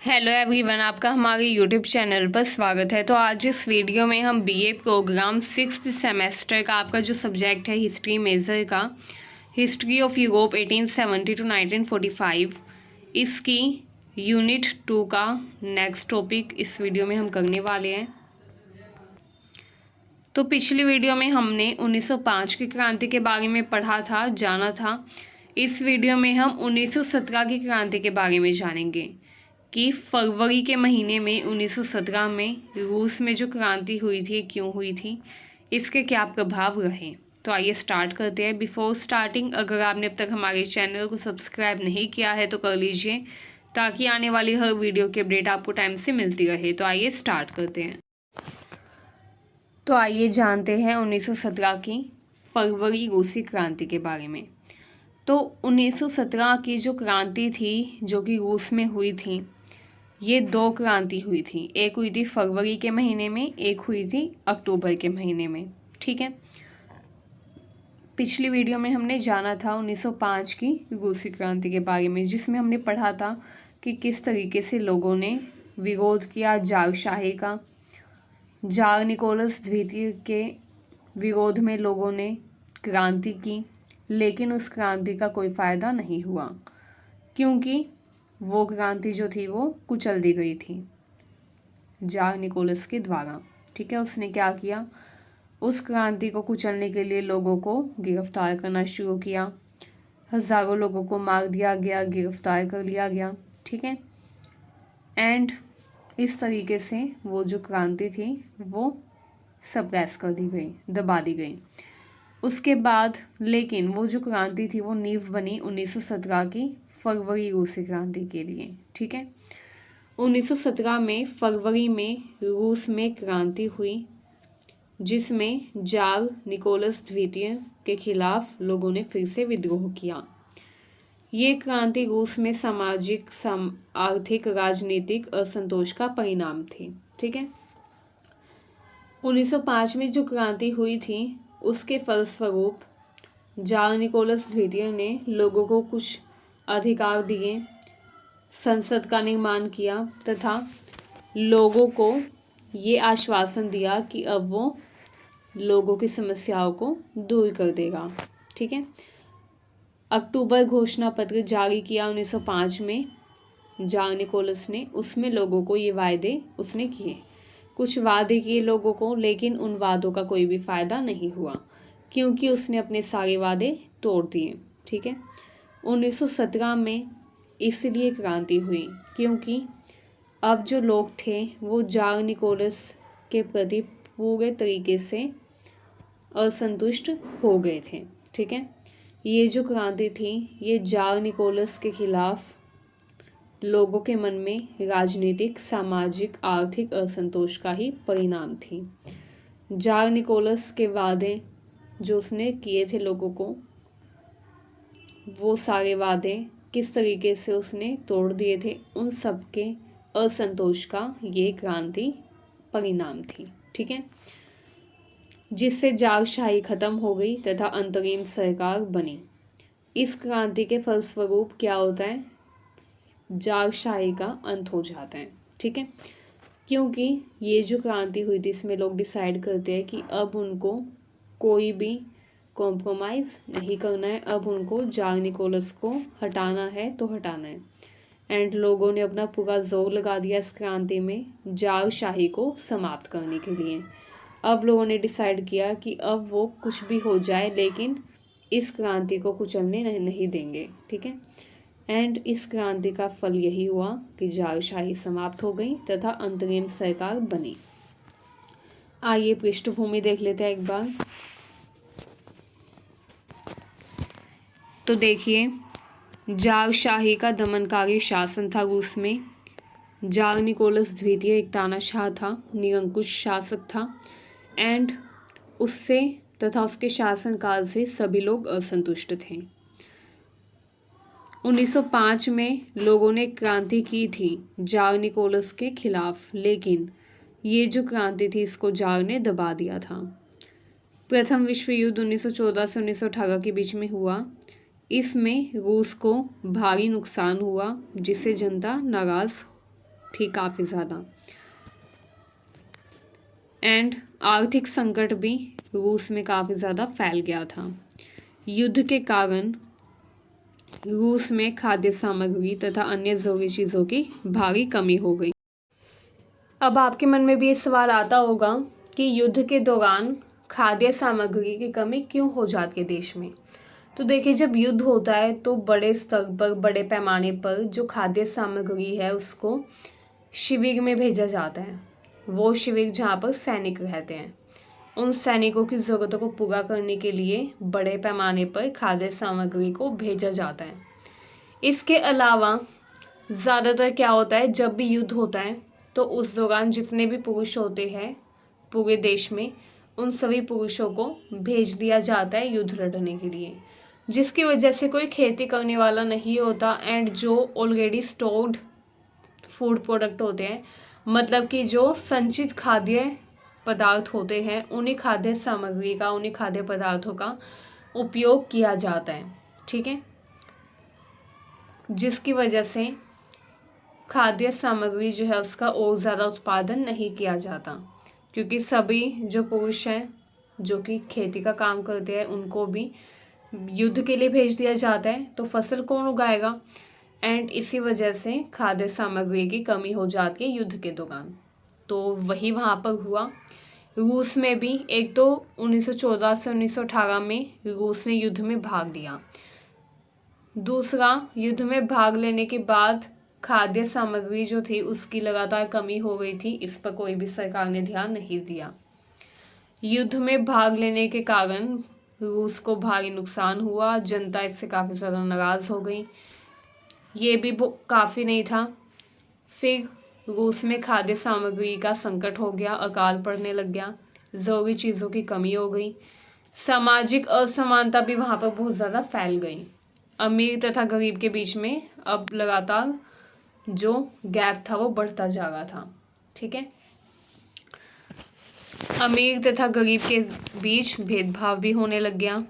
Hello everyone, आपका हमारे YouTube channel पर स्वागत है। तो आज इस वीडियो में हम बीए प्रोग्राम 6th सेमेस्टर का आपका जो सब्जेक्ट है हिस्ट्री मेजर का, हिस्ट्री ऑफ यूरोप 1870 टू 1945, इसकी यूनिट 2 का नेक्स्ट टॉपिक इस वीडियो में हम करने वाले हैं। तो पिछली वीडियो में हमने 1905 की क्रांति के बारे में पढ़ा था, जाना था। इस वीडियो में हम 1917 की क्रांति के बारे में जानेंगे कि फरवरी के महीने में 1917 में रूस में जो क्रांति हुई थी, क्यों हुई थी, इसके क्या प्रभाव रहे। तो आइए स्टार्ट करते हैं। बिफोर स्टार्टिंग, अगर आपने अब तक हमारे चैनल को सब्सक्राइब नहीं किया है तो कर लीजिए, ताकि आने वाली हर वीडियो की अपडेट आपको टाइम से मिलती रहे। तो आइए स्टार्ट करते हैं। तो आइए जानते हैं 1917 की फरवरी रूसी क्रांति के बारे में। तो 1917 की जो क्रांति थी, जो कि रूस में हुई थी, ये दो क्रांति हुई थी। एक हुई थी फरवरी के महीने में, एक हुई थी अक्टूबर के महीने में। ठीक है, पिछली वीडियो में हमने जाना था 1905 की रूसी क्रांति के बारे में, जिसमें हमने पढ़ा था कि किस तरीके से लोगों ने विरोध किया जारशाही का। जार निकोलस द्वितीय के विरोध में लोगों ने क्रांति की, लेकिन उस क्रांति का कोई फ़ायदा नहीं हुआ, क्योंकि वो क्रांति जो थी वो कुचल दी गई थी जार निकोलस के द्वारा। ठीक है, उसने क्या किया, उस क्रांति को कुचलने के लिए लोगों को गिरफ्तार करना शुरू किया। हज़ारों लोगों को मार दिया गया, गिरफ्तार कर लिया गया। ठीक है, एंड इस तरीके से वो जो क्रांति थी वो सप्रेस कर दी गई, दबा दी गई। उसके बाद लेकिन वो जो क्रांति थी वो नींव बनी 1917 की फरवरी रूसी क्रांति के लिए। ठीक है, 1917 में फरवरी में रूस में क्रांति हुई, जिसमें जार निकोलस द्वितीय के खिलाफ लोगों ने फिर से विद्रोह किया। ये क्रांति रूस में सामाजिक, आर्थिक, राजनीतिक असंतोष का परिणाम थी। ठीक है, 1905 में जो क्रांति हुई थी उसके फलस्वरूप जार निकोलस द्वितीय ने लोगों को कुछ अधिकार दिए, संसद का निर्माण किया तथा लोगों को ये आश्वासन दिया कि अब वो लोगों की समस्याओं को दूर कर देगा। ठीक है, अक्टूबर घोषणा पत्र जारी किया 1905 में जार निकोलस ने। उसमें लोगों को ये वायदे उसने किए, कुछ वादे किए लोगों को, लेकिन उन वादों का कोई भी फ़ायदा नहीं हुआ, क्योंकि उसने अपने सारे वादे तोड़ दिए। ठीक है, 1917 में इसलिए क्रांति हुई क्योंकि अब जो लोग थे वो जार निकोलस के प्रति पूरे तरीके से असंतुष्ट हो गए थे। ठीक है, ये जो क्रांति थी ये जार निकोलस के खिलाफ लोगों के मन में राजनीतिक, सामाजिक, आर्थिक असंतोष का ही परिणाम थी। जार निकोलस के वादे जो उसने किए थे लोगों को, वो सारे वादे किस तरीके से उसने तोड़ दिए थे, उन सब के असंतोष का ये क्रांति परिणाम थी। ठीक है, जिससे जारशाही खत्म हो गई तथा अंतरिम सरकार बनी। इस क्रांति के फलस्वरूप क्या होता है, जारशाही का अंत हो जाता है। ठीक है, क्योंकि ये जो क्रांति हुई थी इसमें लोग डिसाइड करते हैं कि अब उनको कोई भी कॉम्प्रोमाइज़ नहीं करना है, अब उनको जार निकोलस को हटाना है तो हटाना है। एंड लोगों ने अपना पूरा जोर लगा दिया इस क्रांति में जारशाही को समाप्त करने के लिए। अब लोगों ने डिसाइड किया कि अब वो कुछ भी हो जाए लेकिन इस क्रांति को कुचलने नहीं देंगे। ठीक है, एंड इस क्रांति का फल यही हुआ कि जारशाही समाप्त हो गई तथा अंतरिम सरकार बनी। आइए पृष्ठभूमि देख लेते हैं एक बार। तो देखिए, जारशाही का दमनकारी शासन था रूस में। जार निकोलस द्वितीय एक तानाशाह था, निरंकुश शासक था, एंड उससे तथा उसके शासनकाल से सभी लोग असंतुष्ट थे। 1905 में लोगों ने क्रांति की थी जार निकोलस के खिलाफ, लेकिन ये जो क्रांति थी इसको जार ने दबा दिया था। प्रथम विश्व युद्ध 1914 से 1918 के बीच में हुआ। इसमें रूस को भारी नुकसान हुआ, जिससे जनता नाराज़ थी काफ़ी ज़्यादा। एंड आर्थिक संकट भी रूस में काफ़ी ज़्यादा फैल गया था। युद्ध के कारण रूस में खाद्य सामग्री तथा अन्य ज़रूरी चीज़ों की भारी कमी हो गई। अब आपके मन में भी ये सवाल आता होगा कि युद्ध के दौरान खाद्य सामग्री की कमी क्यों हो जाती है देश में। तो देखिए, जब युद्ध होता है तो बड़े स्तर पर, बड़े पैमाने पर जो खाद्य सामग्री है उसको शिविर में भेजा जाता है। वो शिविर जहाँ पर सैनिक रहते हैं, उन सैनिकों की ज़रूरतों को पूरा करने के लिए बड़े पैमाने पर खाद्य सामग्री को भेजा जाता है। इसके अलावा ज़्यादातर क्या होता है, जब भी युद्ध होता है तो उस दौरान जितने भी पुरुष होते हैं पूरे देश में, उन सभी पुरुषों को भेज दिया जाता है युद्ध लड़ने के लिए, जिसकी वजह से कोई खेती करने वाला नहीं होता। एंड जो ऑलरेडी स्टोर्ड फूड प्रोडक्ट होते हैं, मतलब कि जो संचित खाद्य पदार्थ होते हैं, उन्हीं खाद्य सामग्री का, उन्हीं खाद्य पदार्थों का उपयोग किया जाता है। ठीक है, जिसकी वजह से खाद्य सामग्री जो है उसका और ज़्यादा उत्पादन नहीं किया जाता, क्योंकि सभी जो पुरुष हैं जो कि खेती का काम करते हैं उनको भी युद्ध के लिए भेज दिया जाता है, तो फसल कौन उगाएगा। एंड इसी वजह से खाद्य सामग्री की कमी हो जाती है युद्ध के दौरान। तो वही वहाँ पर हुआ। रूस में भी एक तो 1914 से 1918 में रूस ने युद्ध में भाग लिया। दूसरा, युद्ध में भाग लेने के बाद खाद्य सामग्री जो थी उसकी लगातार कमी हो गई थी। इस पर कोई भी सरकार ने ध्यान नहीं दिया। युद्ध में भाग लेने के कारण रूस को भारी नुकसान हुआ, जनता इससे काफ़ी ज़्यादा नाराज़ हो गई। ये भी काफ़ी नहीं था, फिर रूस में खाद्य सामग्री का संकट हो गया, अकाल पड़ने लग गया, ज़रूरी चीज़ों की कमी हो गई, सामाजिक असमानता भी वहाँ पर बहुत ज़्यादा फैल गई। अमीर तथा गरीब के बीच में अब लगातार जो गैप था वो बढ़ता जा रहा था। ठीक है, अमीर तथा गरीब के बीच भेदभाव भी होने लग गया।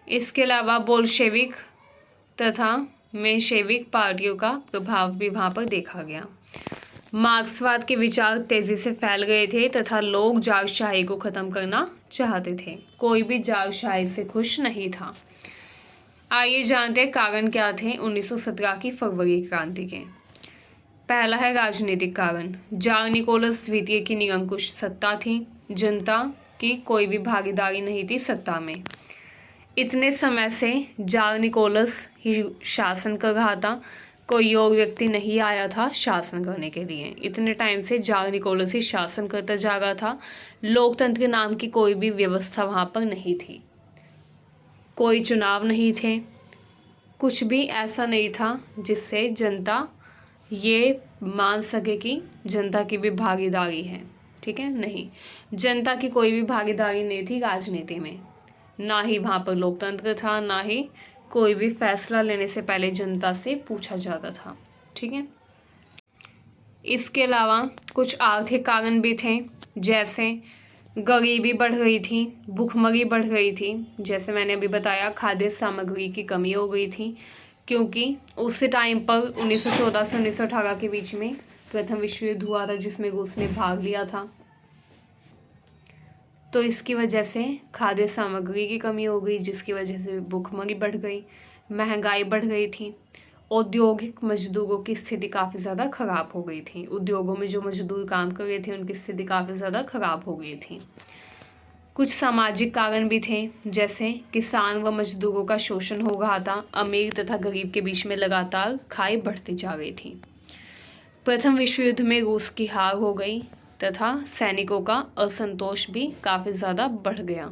इसके अलावा बोल्शेविक तथा मेंशेविक पार्टियों का प्रभाव भी वहाँ पर देखा गया। मार्क्सवाद के विचार तेजी से फैल गए थे तथा लोग जागशाही को ख़त्म करना चाहते थे। कोई भी जागशाही से खुश नहीं था। आइए जानते हैं कारण क्या थे 1917 की फरवरी क्रांति के। पहला है राजनीतिक कारण। जार निकोलस द्वितीय की निरंकुश सत्ता थी, जनता की कोई भी भागीदारी नहीं थी सत्ता में। इतने समय से जार निकोलस ही शासन कर रहा था, कोई और व्यक्ति नहीं आया था शासन करने के लिए। इतने टाइम से जार निकोलस ही शासन करता जा रहा था। लोकतंत्र नाम की कोई भी व्यवस्था वहाँ पर नहीं थी, कोई चुनाव नहीं थे, कुछ भी ऐसा नहीं था जिससे जनता ये मान सके कि जनता की भी भागीदारी है। ठीक है, नहीं, जनता की कोई भी भागीदारी नहीं थी राजनीति में, ना ही वहाँ पर लोकतंत्र था, ना ही कोई भी फैसला लेने से पहले जनता से पूछा जाता था। ठीक है, इसके अलावा कुछ आर्थिक कारण भी थे, जैसे गरीबी बढ़ रही थी, भूखमरी बढ़ रही थी, जैसे मैंने अभी बताया खाद्य सामग्री की कमी हो गई थी, क्योंकि उसी टाइम पर 1914 से 1918 के बीच में प्रथम विश्व युद्ध हुआ था जिसमें रूस ने भाग लिया था। तो इसकी वजह से खाद्य सामग्री की कमी हो गई, जिसकी वजह से भूखमरी बढ़ गई, महंगाई बढ़ गई थी, औद्योगिक मजदूरों की स्थिति काफ़ी ज़्यादा ख़राब हो गई थी। उद्योगों में जो मजदूर काम कर रहे थे उनकी स्थिति काफ़ी ज़्यादा ख़राब हो गई थी। कुछ सामाजिक कारण भी थे, जैसे किसान व मजदूरों का शोषण हो रहा था, अमीर तथा गरीब के बीच में लगातार खाई बढ़ती जा रही थी। प्रथम विश्व युद्ध में रूस की हार हो गई तथा सैनिकों का असंतोष भी काफ़ी ज़्यादा बढ़ गया।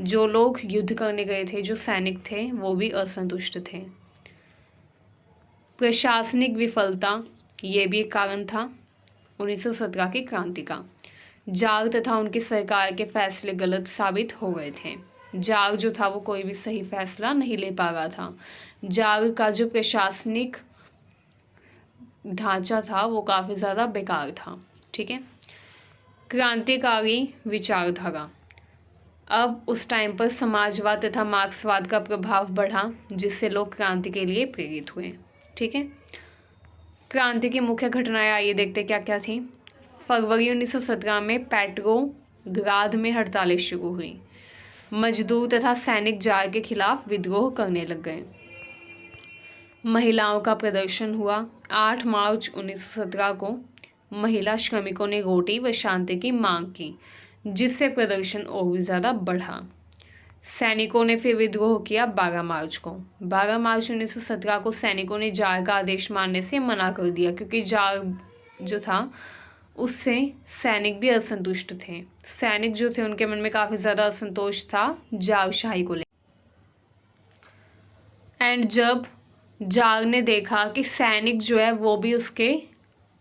जो लोग युद्ध करने गए थे, जो सैनिक थे, वो भी असंतुष्ट थे। प्रशासनिक विफलता ये भी एक कारण था 1917 की क्रांति का। जार तथा उनकी सरकार के फैसले गलत साबित हो गए थे। जार जो था वो कोई भी सही फैसला नहीं ले पा रहा था। जार का जो प्रशासनिक ढांचा था वो काफ़ी ज़्यादा बेकार था। ठीक है, क्रांतिकारी विचारधारा। अब उस टाइम पर समाजवाद तथा मार्क्सवाद का प्रभाव बढ़ा, जिससे लोग क्रांति के लिए प्रेरित हुए। ठीक है, क्रांति की मुख्य घटनाएं आइए देखते क्या क्या थी। फरवरी 1917 में पेट्रोग्राद में हड़तालें शुरू हुई। मजदूर तथा सैनिक जार के खिलाफ विद्रोह करने लग गए। महिलाओं का प्रदर्शन हुआ। 8 मार्च 1917 को महिला श्रमिकों ने रोटी व शांति की मांग की, जिससे प्रदर्शन और भी ज़्यादा बढ़ा। सैनिकों ने फिर विद्रोह किया 12 मार्च को। 12 मार्च 1917 को सैनिकों ने जार का आदेश मानने से मना कर दिया, क्योंकि जार जो था उससे सैनिक भी असंतुष्ट थे। सैनिक जो थे उनके मन में काफ़ी ज़्यादा असंतोष था जारशाही को लेकर। एंड जब जार ने देखा कि सैनिक जो है वो भी उसके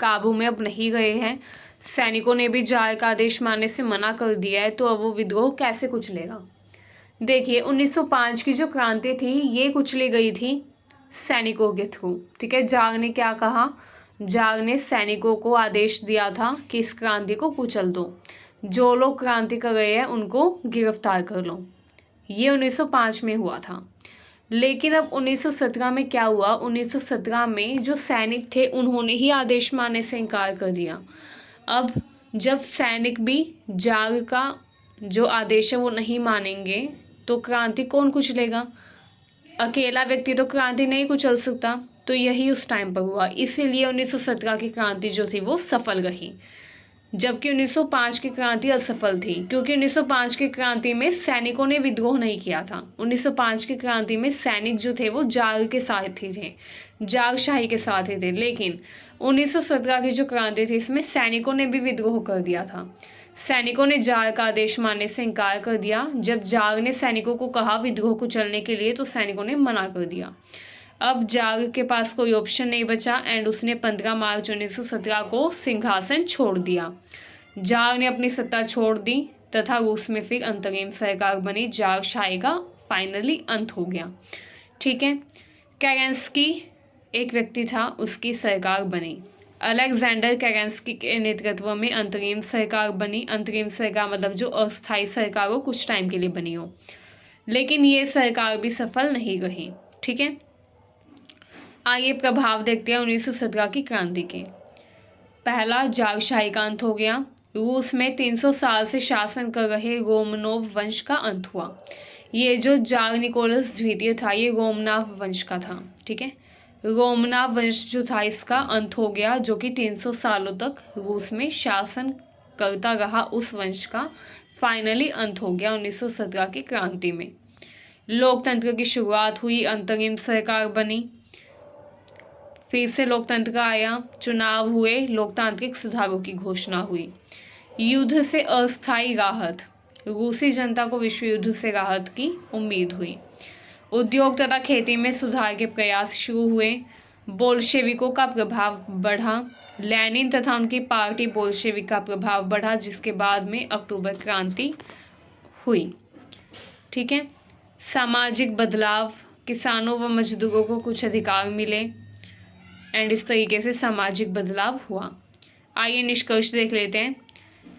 काबू में अब नहीं गए हैं, सैनिकों ने भी जार का आदेश मानने से मना कर दिया है, तो अब वो विद्रोह कैसे कुचलेगा। देखिए 1905 की जो क्रांति थी ये कुचली गई थी सैनिकों के थ्रू। ठीक है, जार ने क्या कहा, जार ने सैनिकों को आदेश दिया था कि इस क्रांति को कुचल दो, जो लोग क्रांति कर रहे हैं उनको गिरफ्तार कर लो। ये 1905 में हुआ था। लेकिन अब 1917 में क्या हुआ, 1917 में जो सैनिक थे उन्होंने ही आदेश मानने से इनकार कर दिया। अब जब सैनिक भी जार का जो आदेश है वो नहीं मानेंगे तो क्रांति कौन कुचलेगा। अकेला व्यक्ति तो क्रांति नहीं कुचल सकता। तो यही उस टाइम पर हुआ। इसीलिए 1917 की क्रांति जो थी वो सफल रही, जबकि 1905 की क्रांति असफल थी, क्योंकि 1905 की क्रांति में सैनिकों ने विद्रोह नहीं किया था। 1905 की क्रांति में सैनिक जो थे वो जार के साथ ही थे, जारशाही के साथ ही थे। लेकिन 1917 की जो क्रांति थी इसमें सैनिकों ने भी विद्रोह कर दिया था। सैनिकों ने जार का आदेश मानने से इनकार कर दिया। जब जार ने सैनिकों को कहा विद्रोह को चलने के लिए तो सैनिकों ने मना कर दिया। अब जार के पास कोई ऑप्शन नहीं बचा एंड उसने 15 मार्च 1917 को सिंहासन छोड़ दिया। जार ने अपनी सत्ता छोड़ दी तथा रूस में फिर अंतरिम सरकार बनी। जारशाही का फाइनली अंत हो गया। ठीक है, केरेंस्की एक व्यक्ति था, उसकी सरकार बनी। अलेक्जेंडर केरेंस्की के नेतृत्व में अंतरिम सरकार बनी। अंतरिम सरकार मतलब जो अस्थायी सरकार हो, कुछ टाइम के लिए बनी हो, लेकिन ये सरकार भी सफल नहीं रही। ठीक है, आइए प्रभाव देखते हैं 1917 की क्रांति के। पहला, जारशाही का अंत हो गया। रूस में 300 साल से शासन कर रहे रोमनोव वंश का अंत हुआ। ये जो जार निकोलस द्वितीय था ये रोमनाव वंश का था। ठीक है, रोमनाव वंश जो था इसका अंत हो गया, जो कि 300 सालों तक रूस में शासन करता रहा। उस वंश का फाइनली अंत हो गया 1917 की क्रांति में। लोकतंत्र की शुरुआत हुई, अंतरिम सरकार बनी, फिर से लोकतंत्र आया, चुनाव हुए, लोकतांत्रिक सुधारों की घोषणा हुई। युद्ध से अस्थायी राहत, रूसी जनता को विश्व युद्ध से राहत की उम्मीद हुई। उद्योग तथा खेती में सुधार के प्रयास शुरू हुए। बोल्शेविकों का प्रभाव बढ़ा। लेनिन तथा उनकी पार्टी बोल्शेविक का प्रभाव बढ़ा, जिसके बाद में अक्टूबर क्रांति हुई। ठीक है, सामाजिक बदलाव, किसानों व मजदूरों को कुछ अधिकार मिले एंड इस तरीके से सामाजिक बदलाव हुआ। आइए निष्कर्ष देख लेते हैं।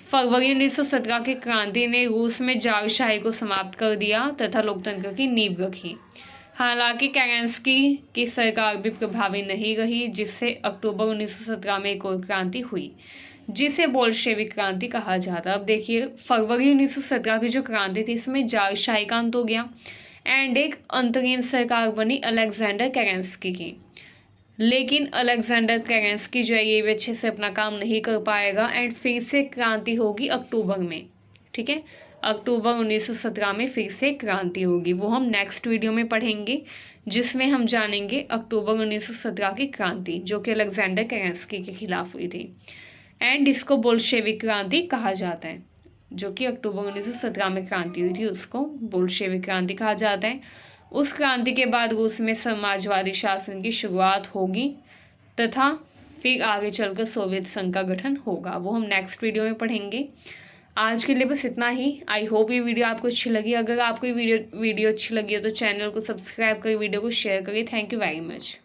फरवरी 1917 की क्रांति ने रूस में जारशाही को समाप्त कर दिया तथा लोकतंत्र की नींव रखी। हालांकि केरेंस्की की सरकार भी प्रभावी नहीं रही, जिससे अक्टूबर 1917 में एक और क्रांति हुई, जिसे बोल्शेविक क्रांति कहा जाता है। अब देखिए फरवरी 1917 की जो क्रांति थी इसमें जारशाही का अंत हो गया एंड एक अंतरिम सरकार बनी अलेक्जेंडर केरेंस्की की। लेकिन अलेक्जेंडर केरेंस्की जो है ये भी अच्छे से अपना काम नहीं कर पाएगा एंड फिर से क्रांति होगी अक्टूबर में। ठीक है, अक्टूबर 1917 में फिर से क्रांति होगी, वो हम नेक्स्ट वीडियो में पढ़ेंगे, जिसमें हम जानेंगे अक्टूबर 1917 की क्रांति जो कि अलेक्जेंडर केरेंस्की के खिलाफ हुई थी एंड इसको बोल्शेविक क्रांति कहा जाता है। जो कि अक्टूबर 1917 में क्रांति हुई थी उसको बोल्शेविक क्रांति कहा जाता है। उस क्रांति के बाद रूस में समाजवादी शासन की शुरुआत होगी तथा फिर आगे चलकर सोवियत संघ का गठन होगा, वो हम नेक्स्ट वीडियो में पढ़ेंगे। आज के लिए बस इतना ही। आई होप ये वीडियो आपको अच्छी लगी। अगर आपको ये वीडियो अच्छी लगी हो तो चैनल को सब्सक्राइब करिए, वीडियो को शेयर करिए। Thank you very much.